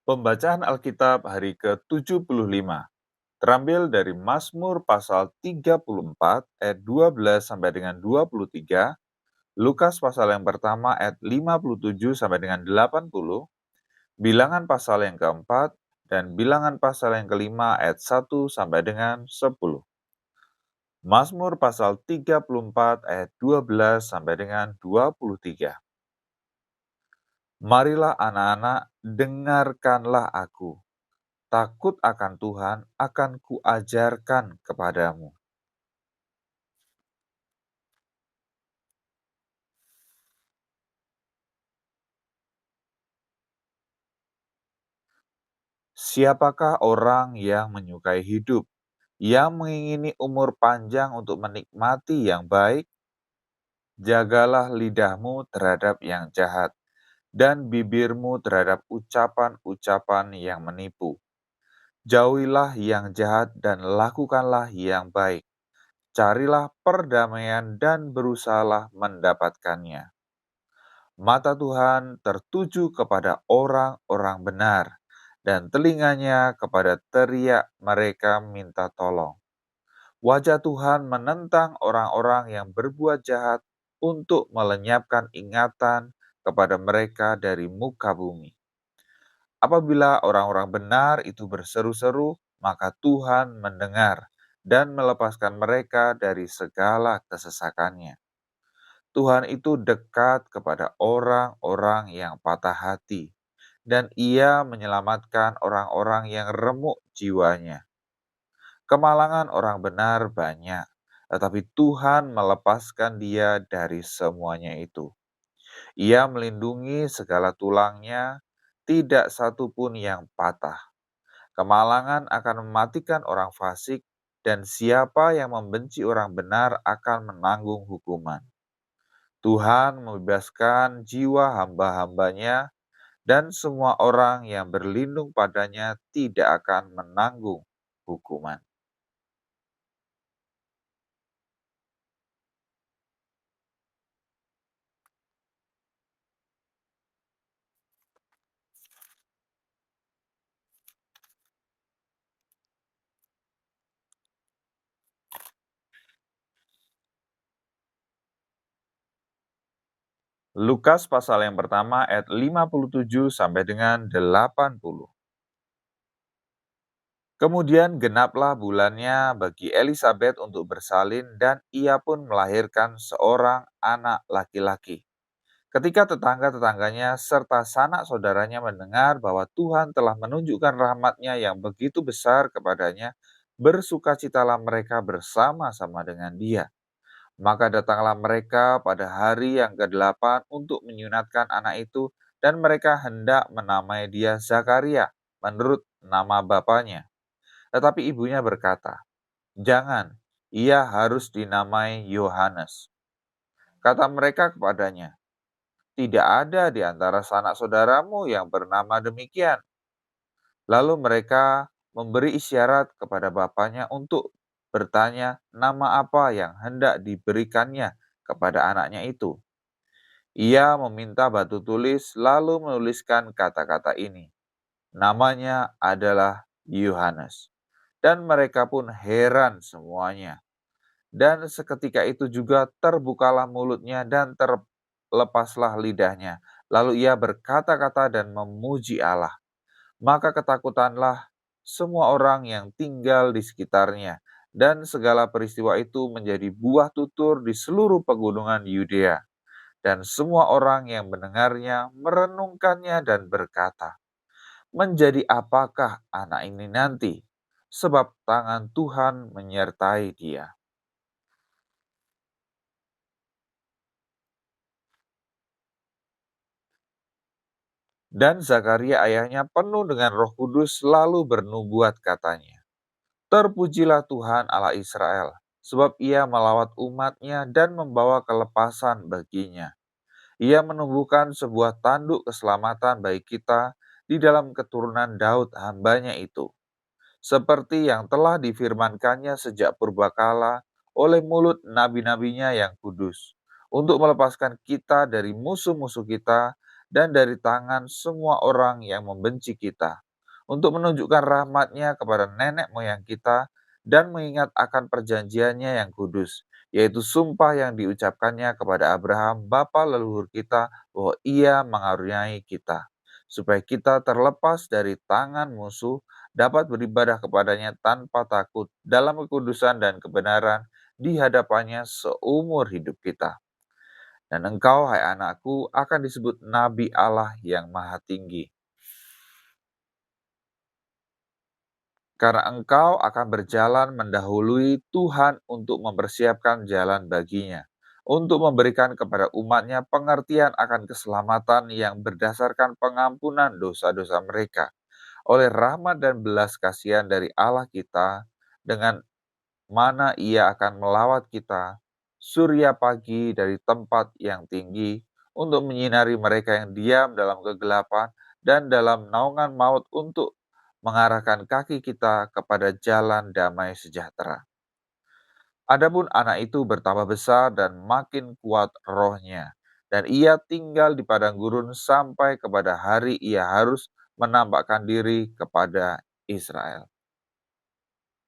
Pembacaan Alkitab hari ke-75 terambil dari Mazmur pasal 34 ayat 12 sampai dengan 23, Lukas pasal yang pertama ayat 57 sampai dengan 80, Bilangan pasal yang keempat, dan Bilangan pasal yang kelima ayat 1 sampai dengan 10. Mazmur pasal 34 ayat 12 sampai dengan 23. Marilah anak-anak, dengarkanlah aku. Takut akan Tuhan akan kuajarkan kepadamu. Siapakah orang yang menyukai hidup, yang mengingini umur panjang untuk menikmati yang baik? Jagalah lidahmu terhadap yang jahat, dan bibirmu terhadap ucapan-ucapan yang menipu. Jauhilah yang jahat dan lakukanlah yang baik. Carilah perdamaian dan berusahalah mendapatkannya. Mata Tuhan tertuju kepada orang-orang benar, dan telinganya kepada teriak mereka minta tolong. Wajah Tuhan menentang orang-orang yang berbuat jahat untuk melenyapkan ingatan kepada mereka dari muka bumi. Apabila orang-orang benar itu berseru-seru, maka Tuhan mendengar dan melepaskan mereka dari segala kesesakannya. Tuhan itu dekat kepada orang-orang yang patah hati, dan Ia menyelamatkan orang-orang yang remuk jiwanya. Kemalangan orang benar banyak, tetapi Tuhan melepaskan dia dari semuanya itu. Ia melindungi segala tulangnya, tidak satu pun yang patah. Kemalangan akan mematikan orang fasik, dan siapa yang membenci orang benar akan menanggung hukuman. Tuhan membebaskan jiwa hamba-hambanya, dan semua orang yang berlindung padanya tidak akan menanggung hukuman. Lukas pasal yang pertama ayat 57 sampai dengan 80. Kemudian genaplah bulannya bagi Elisabet untuk bersalin, dan ia pun melahirkan seorang anak laki-laki. Ketika tetangga-tetangganya serta sanak saudaranya mendengar bahwa Tuhan telah menunjukkan rahmat-Nya yang begitu besar kepadanya, bersukacitalah mereka bersama-sama dengan dia. Maka datanglah mereka pada hari yang ke-8 untuk menyunatkan anak itu, dan mereka hendak menamai dia Zakaria menurut nama bapaknya. Tetapi ibunya berkata, "Jangan, ia harus dinamai Yohanes." Kata mereka kepadanya, "Tidak ada di antara sanak saudaramu yang bernama demikian." Lalu mereka memberi isyarat kepada bapaknya untuk bertanya nama apa yang hendak diberikannya kepada anaknya itu. Ia meminta batu tulis lalu menuliskan kata-kata ini. Namanya adalah Yohanes. Dan mereka pun heran semuanya. Dan seketika itu juga terbukalah mulutnya dan terlepaslah lidahnya. Lalu ia berkata-kata dan memuji Allah. Maka ketakutanlah semua orang yang tinggal di sekitarnya, dan segala peristiwa itu menjadi buah tutur di seluruh pegunungan Yudea. Dan semua orang yang mendengarnya merenungkannya dan berkata, "Menjadi apakah anak ini nanti? Sebab tangan Tuhan menyertai dia." Dan Zakaria ayahnya penuh dengan Roh Kudus lalu bernubuat katanya, "Terpujilah Tuhan Allah Israel, sebab ia melawat umatnya dan membawa kelepasan baginya. Ia menumbuhkan sebuah tanduk keselamatan bagi kita di dalam keturunan Daud hambanya itu, seperti yang telah difirmankannya sejak purbakala oleh mulut nabi-nabinya yang kudus, untuk melepaskan kita dari musuh-musuh kita dan dari tangan semua orang yang membenci kita, untuk menunjukkan rahmat-Nya kepada nenek moyang kita dan mengingat akan perjanjiannya yang kudus, yaitu sumpah yang diucapkannya kepada Abraham, bapa leluhur kita, bahwa Ia mengaruniai kita, supaya kita terlepas dari tangan musuh, dapat beribadah kepadanya tanpa takut dalam kekudusan dan kebenaran di hadapannya seumur hidup kita. Dan engkau, hai anakku, akan disebut Nabi Allah yang Maha Tinggi, karena engkau akan berjalan mendahului Tuhan untuk mempersiapkan jalan baginya, untuk memberikan kepada umatnya pengertian akan keselamatan yang berdasarkan pengampunan dosa-dosa mereka, oleh rahmat dan belas kasihan dari Allah kita, dengan mana Ia akan melawat kita, surya pagi dari tempat yang tinggi, untuk menyinari mereka yang diam dalam kegelapan dan dalam naungan maut, untuk mengarahkan kaki kita kepada jalan damai sejahtera. Adapun anak itu bertambah besar dan makin kuat rohnya, dan ia tinggal di padang gurun sampai kepada hari ia harus menampakkan diri kepada Israel.